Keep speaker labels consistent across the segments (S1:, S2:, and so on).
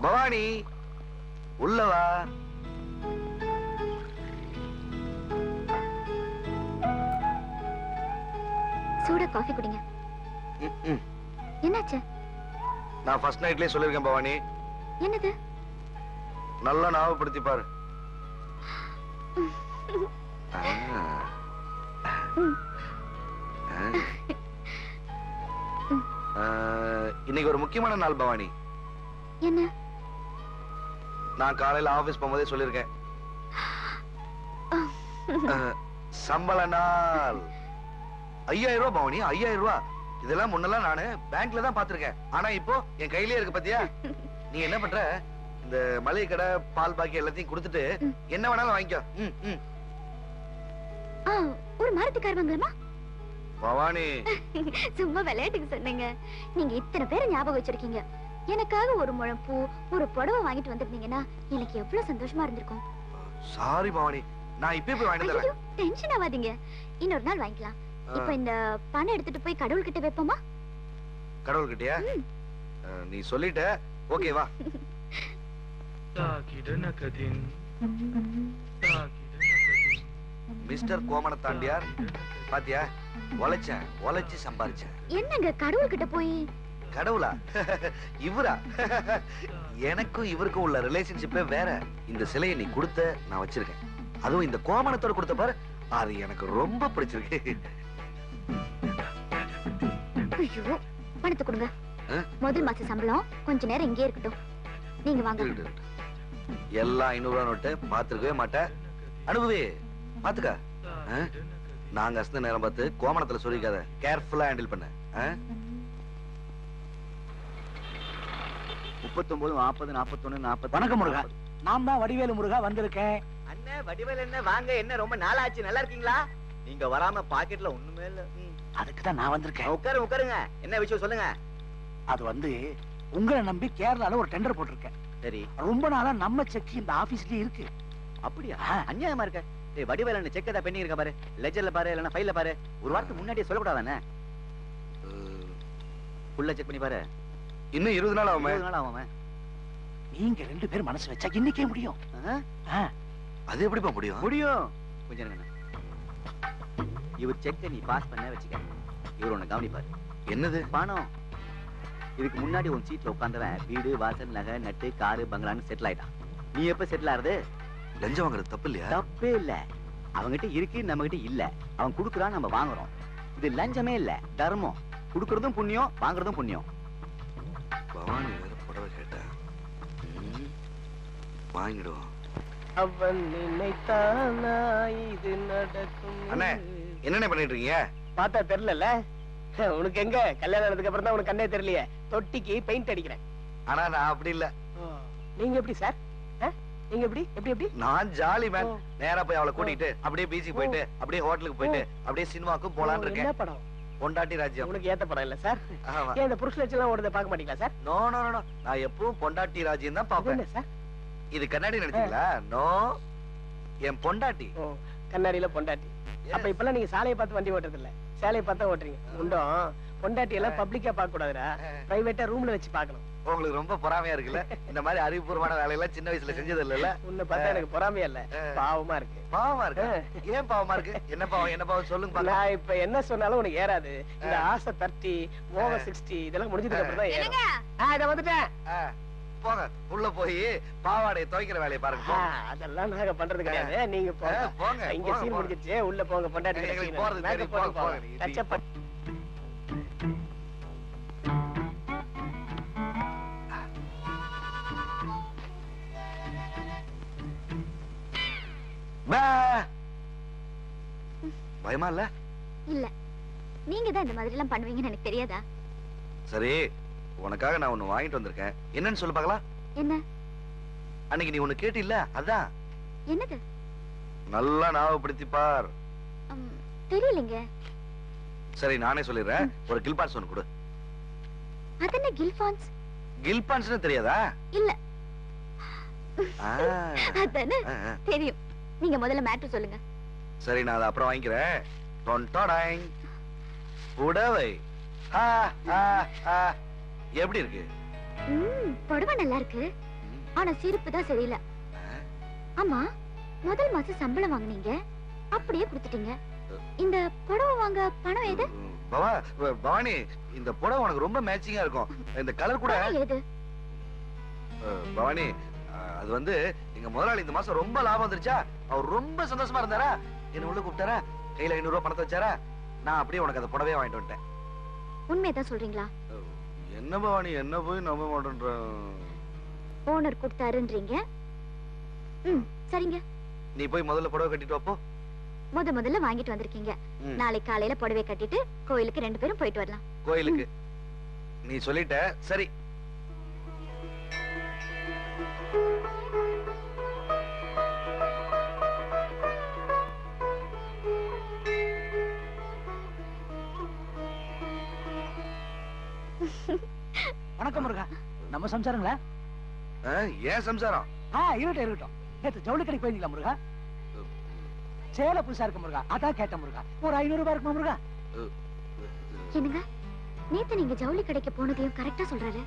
S1: பவானி உள்ளவா.
S2: சூட காஃபி குடிங்க. என்னாச்சு?
S1: நான் ஃபர்ஸ்ட் நைட்லயே சொல்லிருக்கேன் பவானி.
S2: என்னது?
S1: நல்லா ஞாபகப்படுத்தி பாரு. இன்னைக்கு ஒரு முக்கியமான நாள் பவானி.
S2: என்ன?
S1: நான் காலையில ஆபீஸ் போகும்போதே சொல்லிருக்கேன். சம்பள நாள் 5000 ரூபாய் பவானி. 5000 ரூபாய். இதெல்லாம் முன்னெல்லாம் நானு பேங்க்ல தான் பாத்திருக்கேன். ஆனா இப்போ என் கையிலே இருக்கு பாத்தியா? நீ என்ன பண்ற? இந்த மளிகை கடை பால் பாக்கி எல்லாத்தையும் கொடுத்துட்டு என்ன வேணாலும் வாங்கிக்கோ.
S2: ஒரு மாருதிக்கார் வாங்கலாமா
S1: பவானி?
S2: சும்மா விளையாட்டுக்கு சொன்னீங்க. நீங்க இத்தனை பேரை ஞாபகம் வச்சிருக்கீங்க. எனக்காக ஒரு முழம் பூ ஒரு புடவை வாங்கிட்டு வந்திருந்தீங்கன்னா எனக்கு எவ்வளவு சந்தோஷமா இருந்திருக்கும்.
S1: சாரி பவானி, நான் இப்பவே போய் வாங்கிட்டு வரேன்.
S2: டென்ஷன் ஆகாதீங்க, இன்னொரு நாள் வாங்கிக்கலாம். இப்போ இந்த பணம் எடுத்துட்டு போய் கடவுள் கிட்ட வைப்போமா?
S1: கடவுள் கிட்டயா? நீ சொல்லிட்ட, ஓகே வா. மிஸ்டர் கோமணத்தாண்டியார், பாத்தியா? உழைச்சு சம்பாரிச்சேன்.
S2: என்னங்க கடவுள் கிட்ட போய்?
S1: கடவுளா? இவரா? எனக்கும் இவருக்கும் உள்ள ரிலேஷன்ஷிப்பே வேற. இந்த சிலையை நீ கொடுத்த நான் வச்சிருக்கேன். அதுவும் இந்த கோமணத்தோட கொடுத்த பாரு, அது எனக்கு ரொம்ப பிடிச்சிருக்கு.
S2: ஐயோ, பணத்தை கொடுங்க. முதல் மாச சம்பளம் கொஞ்ச நேரம் இங்கே இருக்கட்டும். நீங்க வாங்க.
S1: எல்லாம் 500 ரூபாய் நோட்டு. பாத்துக்கவே மாட்டேன். அனுபவி பாத்துக்க. நாங்க அசந்த நேரம் பார்த்து கோமணத்துல சொல்லிக்காத. கேர்ஃபுல்லா ஹேண்டில் பண்ண.
S3: 39 40 41 40.
S4: வணக்கம் முருகா. நான் தான் வடிவேலு முருகா வந்திருக்கேன்.
S3: அண்ணே வடிவேலு என்ன வாங்க. என்ன ரொம்ப நாள் ஆச்சு, நல்லா இருக்கீங்களா? நீங்க வராம பாக்கெட்ல ஒண்ணுமே இல்ல.
S4: அதுக்கு தான் நான் வந்திருக்கேன்.
S3: உட்காருங்க. என்ன விஷயம் சொல்லுங்க.
S4: அது வந்து உங்களை நம்பி கேரளால ஒரு டெண்டர் போட்டிருக்கேன்.
S3: சரி.
S4: ரொம்ப நாளா நம்ம செக் இந்த ஆபீஸ்லயே இருக்கு.
S3: அப்படியா? அநியாயமா இருக்க. வடிவேலு செக் ஏதா பெண்டிங் இருக்கா பாரு. லெஜர்ல பாரு, இல்லனா ஃபைல்ல பாரு. ஒரு வாரத்துக்கு முன்னாடியே சொல்லக்கூடாதானே? ஃபுல்லா செக் பண்ணி பாரு.
S1: இன்னும் 20 நாள் ஆகுமே.
S3: 20 நாள் ஆகுமே.
S4: நீங்க 2 பேர் மனசு வச்சா இன்னைக்கே முடியும்.
S1: அது எப்படிப்பா முடியும்?
S3: கொஞ்சம் இருங்க. இவர் செக்க நீ பாஸ் பண்ண வச்சுக்க. இவர் உன்னை கவனிப்பாரு.
S1: என்னது?
S3: பணம். இதுக்கு முன்னாடி உன் சீட்ல உட்கார்ந்தவன் வீடு வாசல் நகை நட்டு காரு பங்களான்னு செட்டில் ஆயிட்டான். நீ எப்ப செட்டில் ஆறது?
S1: லஞ்சம் வாங்குறது தப்பு இல்லையா?
S3: தப்பே இல்ல. அவங்கிட்ட இருக்கு, நம்ம கிட்ட இல்ல. அவன் குடுக்குறான், நம்ம வாங்குறோம். இது லஞ்சமே இல்ல, தர்மம். குடுக்கறதும் புண்ணியம், வாங்குறதும் புண்ணியம்.
S1: பவானி வேற புடவை கேட்டா வாங்கிடுவோம்.
S5: அவன் நினைத்தானா இது நடக்கும்.
S1: அண்ணே, என்னென்ன பண்ணிட்டு இருக்கீங்க?
S5: பார்த்தா தெரியல. உனக்கு எங்க கல்யாணம் ஆனதுக்கு அப்புறம் தான் உனக்கு கண்ணே தெரியலையே. தொட்டிக்கு பெயிண்ட் அடிக்கிறேன்.
S1: ஆனா நான் அப்படி இல்ல.
S5: நீங்க எப்படி சார்? நீங்க எப்படி எப்படி எப்படி?
S1: நான் ஜாலி மேன். நேரா போய் அவளை கூட்டிட்டு அப்படியே பீச்சுக்கு போயிட்டு அப்படியே ஹோட்டலுக்கு போயிட்டு அப்படியே சினிமாக்கும் போலான்னு இருக்கேன்.
S5: என்ன படம்?
S1: பொண்டாட்டி ராஜ்யம்.
S5: உனக்கு ஏத்த படம் இல்ல சார்? ஏன் இந்த புருஷ லட்சணம் ஓடுறத பார்க்க மாட்டீங்களா சார்?
S1: நோ நோ நோ, நான் எப்பவும் பொண்டாட்டி ராஜ்யம் தான் பாப்பேன்.
S5: சார்
S1: இது கண்ணாடி நினைச்சீங்களா? நோ, என் பொண்டாட்டி.
S5: கண்ணாடியில பொண்டாட்டி. அப்ப இப்பெல்லாம் நீங்க சாலையை பார்த்து வண்டி ஓட்டுறது இல்ல, சேலையை பார்த்தா ஓட்டுறீங்க. உண்டும் பொண்டாட்டி எல்லாம் பப்ளிக்கா பார்க்க கூடாதுடா, பிரைவேட்டா ரூம்ல வச்சு பார்க்கணும்.
S1: உங்களுக்கு ரொம்ப பொறாமையா இருக்குல்ல? இந்த மாதிரி அறிவுபூர்வமான வேலையெல்லாம் சின்ன வயசுல செஞ்சது இல்ல?
S5: உன்னை பார்த்தா எனக்கு பொறாமையா இல்ல, பாவமா இருக்கு.
S1: பாவமா இருக்கு? ஏன் பாவமா இருக்கு? என்ன பாவம்? என்ன பாவம் சொல்லுங்க.
S5: நான் இப்ப என்ன சொன்னாலும் உனக்கு ஏறாது. இந்த ஆசை 30 மோக 60 இதெல்லாம் முடிஞ்சதுக்கு அப்புறம் தான் ஏறும். இத வந்துட்டேன்.
S1: போங்க, உள்ள போய் பாவாடைய துவைக்கிற வேலையை பாருங்க.
S5: அதெல்லாம் நாங்க பண்றது கிடையாது. நீங்க போங்க. இங்க சீன் முடிஞ்சிருச்சு, உள்ள போங்க. பொண்டாட்டி போறது பயமா இல்ல?
S2: இல்ல, நீங்க தான் இந்த மாதிரி எல்லாம் பண்ணுவீங்கன்னு எனக்கு தெரியாதா?
S1: சரி, உனக்காக நான் ஒண்ணு வாங்கிட்டு வந்திருக்கேன். என்னன்னு சொல்லு பார்க்கலாம்.
S2: என்ன?
S1: அன்னைக்கு நீ ஒண்ணு கேட்டில்ல, அதான்.
S2: என்னது?
S1: நல்லா ஞாபகப்படுத்தி பார்.
S2: தெரியலங்க.
S1: சரி, நானே சொல்லிடுறேன். ஒரு கில்பான்ஸ் ஒண்ணு கொடு.
S2: அதென்ன கில்பான்ஸ்?
S1: கில்பான்ஸ்னு தெரியாதா?
S2: இல்ல. அதானே தெரியும். நீங்க முதல்ல மேட்டர் சொல்லுங்க.
S1: சரி, நான் அதை அப்புறம் வாங்கிக்கிறேன். புடவை எப்படி இருக்கு?
S2: புடவை நல்லா இருக்கு. ஆனா சிரிப்பு தான் சரியில்லை. ஆமா, முதல் மாசம் சம்பளம் வாங்குனீங்க, அப்படியே கொடுத்துட்டீங்க. இந்த புடவை வாங்க பணம் எது?
S1: பவானி, இந்த புடவை உனக்கு ரொம்ப மேட்சிங்கா இருக்கும். இந்த கலர் கூட
S2: எது?
S1: பவானி, அது வந்து எங்க முதலாளி இந்த மாசம் ரொம்ப லாபம் வந்துருச்சா, அவர் ரொம்ப சந்தோஷமா இருந்தாரா, என்ன உள்ள கூப்பிட்டாரா, கையில 500 ரூபாய் பணத்தை வச்சாரா, நான் அப்படியே உனக்கு அந்த புடவையே வாங்கிட்டு வந்துட்டேன்.
S2: உண்மையதான் சொல்றீங்களா?
S1: என்ன பவானி, என்ன போய் நம்ப மாட்டேன்ற.
S2: ஓனர் கொடுத்தாருன்றீங்க. சரிங்க,
S1: நீ போய் முதல்ல புடவை கட்டிட்டு வாப்போ.
S2: முதல்ல வாங்கிட்டு வந்திருக்கீங்க. நாளை காலையில புடவை கட்டிட்டு கோயிலுக்கு 2 பேரும் போயிட்டு வரலாம்.
S1: கோயிலுக்கு நீ சொல்லிட்ட, சரி.
S4: வணக்கம் முருகா. நம்ம சம்சாரங்களா?
S1: ஏன் சம்சாரம்?
S4: இருக்கட்டும். நேத்து ஜவுளி கடைக்கு போயிருந்தீங்களா முருகா? சேலை புதுசா இருக்கு முருகா, அதான் கேட்டேன் முருகா. ஒரு 500 ரூபாய் இருக்குமா முருகா?
S2: என்னங்க, நேத்து நீங்க ஜவுளி கடைக்கு போனதையும் கரெக்டா சொல்றாரு.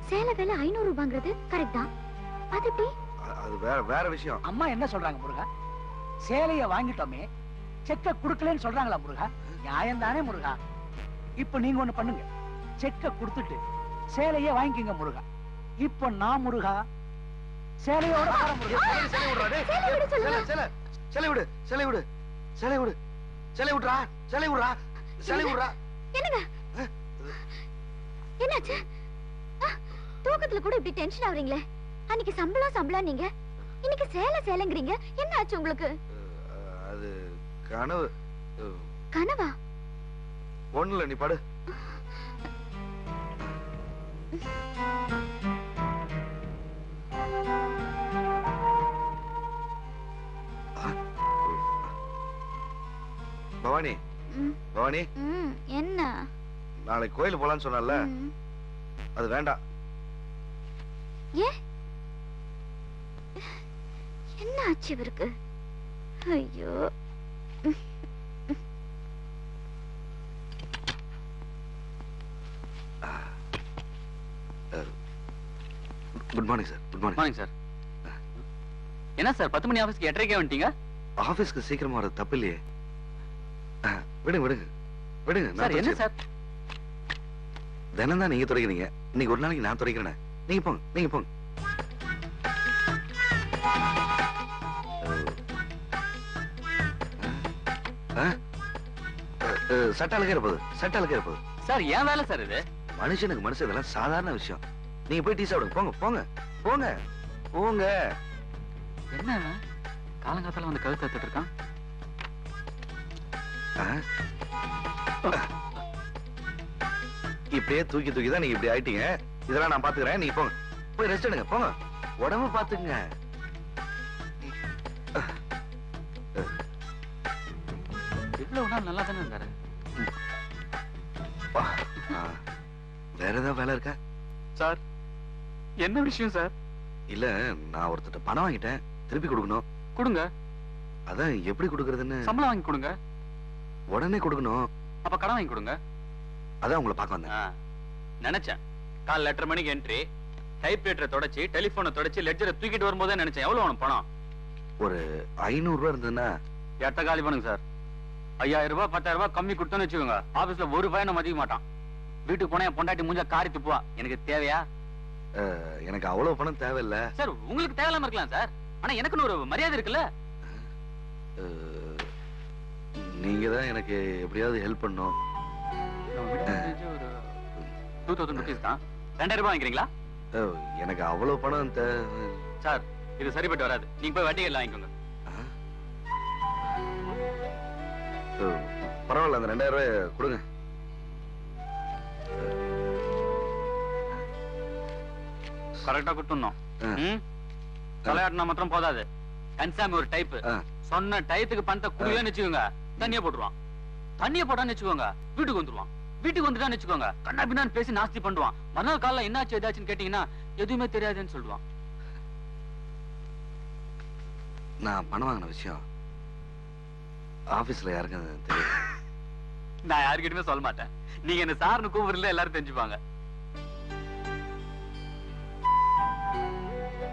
S2: சேலை விலை 500 ரூபாங்கிறது கரெக்ட் தான். அது எப்படி?
S1: அது வேற விஷயம்.
S4: அம்மா என்ன சொல்றாங்க முருகா? சேலைய வாங்கிட்டோமே, செக்க குடுக்கலன்னு சொல்றாங்களா முருகா? நியாயம் தானே முருகா? இப்ப நீங்க ஒண்ணு பண்ணுங்க, செக்க கொடுத்துட்டு சேலைய வாங்கிக்கங்க முருகா. இப்ப நான் முருகா சேலையோட போறேன் முருகா.
S1: சேலை விடுறா, சேலை விடு, சேலை விடு, சேலை விடு, சேலை விடுறா, சேலை விடுறா, சேலை விடுறா.
S2: என்னங்க, என்னாச்சு? தூக்கத்துல கூட இப்படி டென்ஷன் ஆவறீங்களே? அன்னைக்கு சம்பளம் நீங்க, இன்னைக்கு சேலைங்கிறீங்க. என்ன ஆச்சு உங்களுக்கு?
S1: அது கனவு.
S2: கனவா?
S1: ஒண்ணுல, நீ படு. பவானி, பவானி,
S2: என்ன?
S1: நாளைக்கு கோயில் போலான்னு சொன்னல, அது வேண்டாம்.
S2: என்ன ஆச்சு இவருக்கு? ஐயோ,
S1: good morning sir. Good morning
S3: sir. என்ன சார் 10 மணி ஆபீஸ்க்கு 8:30 வந்துட்டீங்க?
S1: ஆபீஸ்க்கு சீக்கிரமா வரது தப்பு இல்லையே. விடுங்க விடுங்க விடுங்க.
S3: சார் என்ன சார்?
S1: தினம் தான் நீங்க துடைக்கிறீங்க, இன்னைக்கு ஒரு நாளைக்கு நான் துடைக்கிறேன். நீங்க போங்க, நீங்க போங்க. சட்டாலுக்கே இருப்பது, சட்டாலுக்கே இருப்பது.
S3: சார் ஏன் வேலை சார் இது?
S1: மனுஷனுக்கு மனுஷன் இதெல்லாம் சாதாரண விஷயம். நீங்க போய் டீ சாப்பிடுங்க. போங்க போங்க போங்க போங்க.
S3: என்ன காலங்காத்தால வந்து கழுத்து எடுத்துட்டு இருக்கான்?
S1: இப்படியே தூக்கி தூக்கி தான் நீங்க இப்படி ஆயிட்டீங்க. இதெல்லாம் நான் பாத்துக்கிறேன், நீங்க போங்க. போய் ரெஸ்ட் எடுங்க, போங்க. உடம்பு பாத்துங்க.
S3: இவ்வளவு நாள் நல்லா தானே இருந்தாரு.
S1: வேற ஏதாவது வேலை இருக்கா
S3: சார்? என்ன விஷயம் சார்?
S1: இல்ல, நான் ஒருத்தட்ட பணம் வாங்கிட்டேன், திருப்பி கொடுக்கணும்.
S3: கொடுங்க.
S1: அதான் எப்படி கொடுக்கறதுன்னு.
S3: சம்பளம் வாங்கி கொடுங்க.
S1: உடனே கொடுக்கணும்.
S3: அப்ப கடன் வாங்கி கொடுங்க.
S1: அதான் உங்களை பார்க்க வந்தேன்.
S3: நினைச்சேன் கால் 8:30 மணிக்கு என்ட்ரி, டைப்ரைட்டரை தொடச்சி டெலிபோனை தொடச்சி லெட்ஜரை தூக்கிட்டு வரும்போதே நினைச்சேன் எவ்வளவு வேணும் பணம்?
S1: ஒரு 500 ரூபாய் இருந்ததுன்னா.
S3: எட்ட காலி பண்ணுங்க சார். 5000 ரூபாய் 10,000 ரூபாய் கம்மி கொடுத்தோன்னு வச்சுக்கோங்க, ஆபீஸ்ல ஒரு பையனை மதிக்க மாட்டான். வீட்டுக்கு போனா என் பொண்டாட்டி மூஞ்ச காரி துப்புவா. எனக்கு தேவையா?
S1: எனக்கு அவ்வளவு பணம் தேவையில்ல
S3: சார். உங்களுக்கு தேவையில்லாம இருக்கலாம் சார், ஆனா எனக்குன்னு ஒரு மரியாதை இருக்குல்ல.
S1: நீங்க தான் எனக்கு எப்படியாவது ஹெல்ப் பண்ணும்.
S3: ஒரு 2000 rupees தான். 2000 ரூபாய் வாங்கிக்கிறீங்களா?
S1: எனக்கு அவ்வளவு பணம்
S3: சார் இது சரிப்பட்டு வராது. நீங்க போய் வட்டி எல்லாம் வாங்கிக்கோங்க.
S1: பரவாயில்ல, அந்த 2000 ரூபாய் கொடுங்க.
S3: கரெக்டா கொடுத்துடணும். தலையாட்டினா மாத்திரம் போதாது. கன்சாமி ஒரு டைப். சொன்ன டயத்துக்கு பணத்தை குடுவேன்னு வச்சுக்கோங்க, தண்ணிய போட்டுருவான். தண்ணிய போட்டான்னு வச்சுக்கோங்க, வீட்டுக்கு வந்துருவான். வீட்டுக்கு வந்துட்டான்னு வச்சுக்கோங்க, கண்ணா பின்னான்னு பேசி நாஸ்தி பண்ணுவான். மறுநாள் காலைல என்னாச்சு ஏதாச்சுன்னு கேட்டீங்கன்னா எதுவுமே தெரியாதுன்னு சொல்லுவான்.
S1: நான் பணம் வாங்கின விஷயம் ஆபீஸ்ல யாருக்கும் தெரியும்.
S3: நான் யாருக்கிட்டுமே சொல்ல மாட்டேன். நீங்க என்ன சார்னு கூப்பிடுறதுல எல்லாரும் தெரிஞ்சுப்பாங்க.